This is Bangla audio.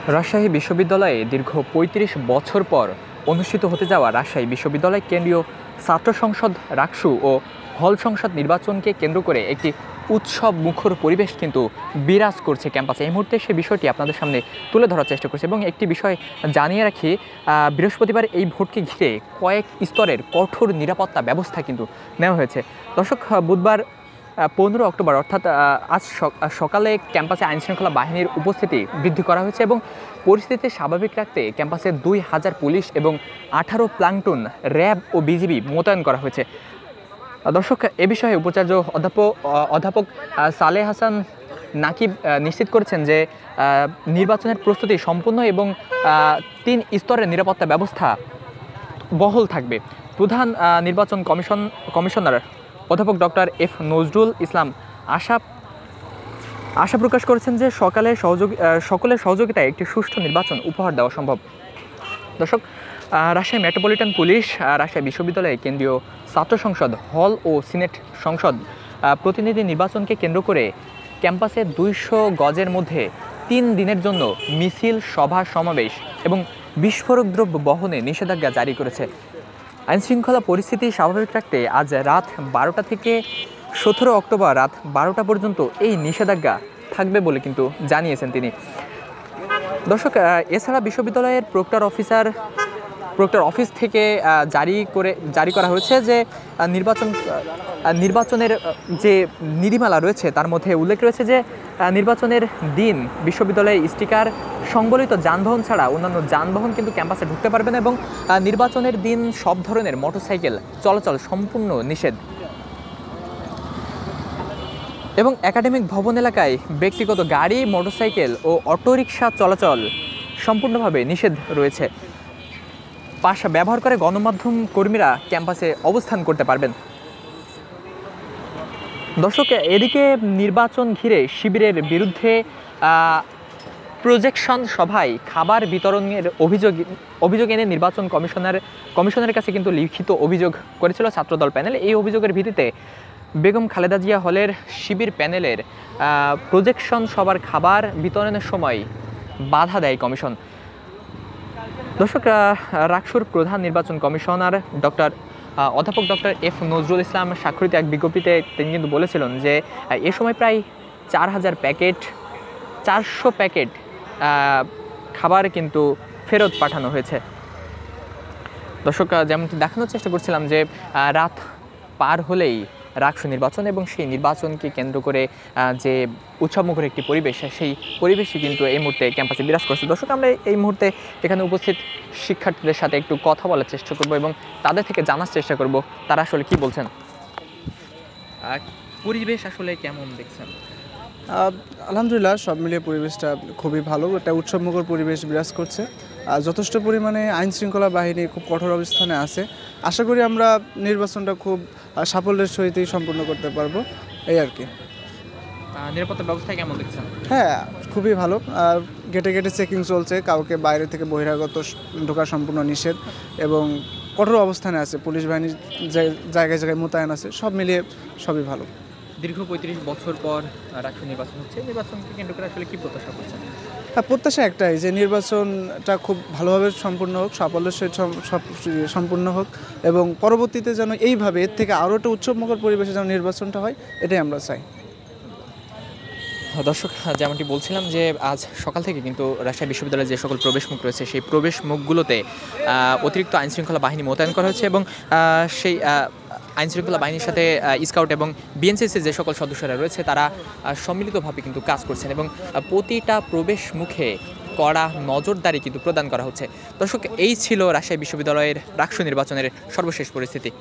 রাজশাহী বিশ্ববিদ্যালয়ে দীর্ঘ ৩৫ বছর পর অনুষ্ঠিত হতে যাওয়া রাজশাহী বিশ্ববিদ্যালয় কেন্দ্রীয় ছাত্র সংসদ রাকসু ও হল সংসদ নির্বাচনকে কেন্দ্র করে একটি উৎসব মুখর পরিবেশ কিন্তু বিরাজ করছে ক্যাম্পাসে। এই মুহূর্তে সে বিষয়টি আপনাদের সামনে তুলে ধরার চেষ্টা করছে এবং একটি বিষয় জানিয়ে রাখি, বৃহস্পতিবার এই ভোটকে ঘিরে কয়েক স্তরের কঠোর নিরাপত্তা ব্যবস্থা কিন্তু নেওয়া হয়েছে। দর্শক, বুধবার 15 অক্টোবর অর্থাৎ আজ সকালে ক্যাম্পাসে আইনশৃঙ্খলা বাহিনীর উপস্থিতি বৃদ্ধি করা হয়েছে এবং পরিস্থিতি স্বাভাবিক রাখতে ক্যাম্পাসে 2000 পুলিশ এবং 18 প্লাঙ্কটন র্যাব ও বিজিবি মোতায়েন করা হয়েছে। দর্শক, এ বিষয়ে উপাচার্য অধ্যাপক সালেহ হাসান নাকিব নিশ্চিত করেছেন যে নির্বাচনের প্রস্তুতি সম্পূর্ণ এবং 3 স্তরের নিরাপত্তা ব্যবস্থা বহাল থাকবে। প্রধান নির্বাচন কমিশনার অধ্যাপক ডক্টর এফ নজরুল ইসলাম আশা প্রকাশ করেছেন যে সকলের সহযোগিতায় একটি সুষ্ঠু নির্বাচন উপহার দেওয়া সম্ভব। দর্শক, রাজশাহী মেট্রোপলিটন পুলিশ, রাজশাহী বিশ্ববিদ্যালয়ে কেন্দ্রীয় ছাত্র সংসদ হল ও সিনেট সংসদ প্রতিনিধি নির্বাচনকে কেন্দ্র করে ক্যাম্পাসে 200 গজের মধ্যে 3 দিনের জন্য মিছিল, সভা সমাবেশ এবং বিস্ফোরক দ্রব্য বহনে নিষেধাজ্ঞা জারি করেছে। আইনশৃঙ্খলা পরিস্থিতি স্বাভাবিক রাখতে আজ রাত 12টা থেকে 17 অক্টোবর রাত 12টা পর্যন্ত এই নিষেধাজ্ঞা থাকবে বলে কিন্তু জানিয়েছেন তিনি। দর্শক, এছাড়া বিশ্ববিদ্যালয়ের প্রক্টর অফিস থেকে জারি করা হয়েছে যে নির্বাচনের যে নীতিমালা রয়েছে তার মধ্যে উল্লেখ রয়েছে যে নির্বাচনের দিন বিশ্ববিদ্যালয়ে স্টিকার সংবলিত যানবাহন ছাড়া অন্যান্য যানবাহন কিন্তু ক্যাম্পাসে ঢুকতে পারবে না এবং নির্বাচনের দিন সব ধরনের মোটরসাইকেল চলাচল সম্পূর্ণ নিষেধ এবং একাডেমিক ভবন এলাকায় ব্যক্তিগত গাড়ি, মোটরসাইকেল ও অটোরিকশা চলাচল সম্পূর্ণভাবে নিষেধ রয়েছে। পাশা ব্যবহার করে গণমাধ্যম কর্মীরা ক্যাম্পাসে অবস্থান করতে পারবেন। দর্শক, এদিকে নির্বাচন ঘিরে শিবিরের বিরুদ্ধে প্রজেকশন সভায় খাবার বিতরণের অভিযোগ এনে নির্বাচন কমিশনের কাছে কিন্তু লিখিত অভিযোগ করেছিল ছাত্রদল প্যানেল। এই অভিযোগের ভিত্তিতে বেগম খালেদা জিয়া হলের শিবির প্যানেলের প্রজেকশন সভার খাবার বিতরণের সময় বাধা দেয় কমিশন। দর্শক, রাকসুর প্রধান নির্বাচন কমিশনার অধ্যাপক ডক্টর এফ নজরুল ইসলাম স্বাক্ষরিত এক বিজ্ঞপ্তিতে তিনি কিন্তু বলেছিলেন যে এ সময় প্রায় 400 প্যাকেট খাবার কিন্তু ফেরত পাঠানো হয়েছে। দর্শক, যেমনটি দেখানোর চেষ্টা করছিলাম যে রাত পার হলেই রাকসু নির্বাচন এবং সেই নির্বাচনকে কেন্দ্র করে যে উৎসবমুখর একটি পরিবেশ, সেই পরিবেশই কিন্তু এই মুহূর্তে ক্যাম্পাসে বিরাজ করছে। দর্শক, আমরা এই মুহূর্তে এখানে উপস্থিত শিক্ষার্থীদের সাথে একটু কথা বলার চেষ্টা করব এবং তাদের থেকে জানার চেষ্টা করব তারা আসলে কি বলছেন। পরিবেশ আসলে কেমন দেখছেন? আলহামদুলিল্লাহ, সব মিলিয়ে পরিবেশটা খুবই ভালো, একটা উৎসবমুখর পরিবেশ বিরাজ করছে। যথেষ্ট পরিমাণে আইনশৃঙ্খলা বাহিনী খুব কঠোর অবস্থানে আছে। আশা করি আমরা নির্বাচনটা খুব সাফল্যের সহিতই সম্পন্ন করতে পারবো, এই আর কি। নিরাপত্তা ব্যবস্থা কেমন দেখছেন? হ্যাঁ, খুবই ভালো। গেটে গেটে চেকিং চলছে, কাউকে বাইরে থেকে বহিরাগত ঢোকা সম্পূর্ণ নিষেধ এবং কঠোর অবস্থানে আছে পুলিশ বাহিনী, জায়গায় জায়গায় মোতায়েন আছে। সব মিলিয়ে সবই ভালো। দীর্ঘ 35 বছর পর রাষ্ট্র নির্বাচন হচ্ছে, নির্বাচনকে কেন্দ্র করে আসলে কি প্রত্যাশা করছেন? প্রত্যাশা একটাই যে নির্বাচনটা খুব ভালোভাবে সম্পূর্ণ হোক, সাফল্যের সহিত সম্পূর্ণ হোক এবং পরবর্তীতে যেন এইভাবে এর থেকে আরও একটা উৎসবমুখর পরিবেশে যেন নির্বাচনটা হয়, এটাই আমরা চাই। দর্শক, যেমনটি বলছিলাম যে আজ সকাল থেকে কিন্তু রাজশাহী বিশ্ববিদ্যালয়ের যে সকল প্রবেশ মুখ রয়েছে সেই প্রবেশ মুখগুলোতে অতিরিক্ত আইনশৃঙ্খলা বাহিনী মোতায়েন করা হয়েছে এবং সেই আইনশৃঙ্খলা বাহিনীর সাথে স্কাউট এবং বিএনসিসির যে সকল সদস্যরা রয়েছে তারা সম্মিলিতভাবে কিন্তু কাজ করছেন এবং প্রতিটা প্রবেশ মুখে কড়া নজরদারি কিন্তু প্রদান করা হচ্ছে। দর্শক, এই ছিল রাজশাহী বিশ্ববিদ্যালয়ের রাকসু নির্বাচনের সর্বশেষ পরিস্থিতি।